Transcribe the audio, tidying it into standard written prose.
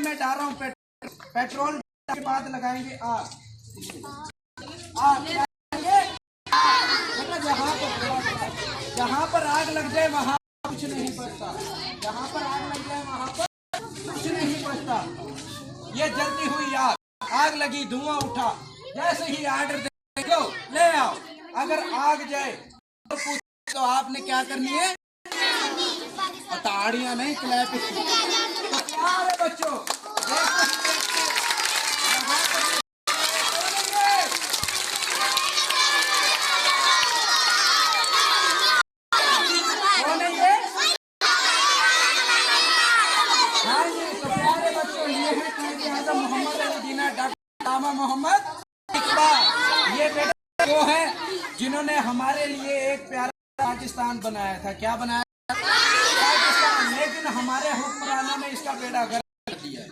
मैं डाल रहा हूँ पेट्रोल के बाद लगाएंगे आग। आग जहाँ पर आग लग जाए वहाँ कुछ नहीं बचता। जहाँ पर आग लग जाए वहाँ पर कुछ नहीं बचता। ये जलती हुई आग, आग लगी, धुआं उठा, जैसे ही आर्डर देखो ले आओ। अगर आग जाए तो आपने क्या करनी है? ताड़ियां नहीं, क्लैप। तो प्यारे बच्चों, मोहम्मद अली जिन्ना, डॉक्टर मोहम्मद इकबाल, ये बेटा वो है जिन्होंने हमारे लिए एक प्यारा पाकिस्तान बनाया था। क्या बनाया? पाकिस्तान। लेकिन हमारे हुक्मरानों ने इसका बेड़ा गर्क कर दिया।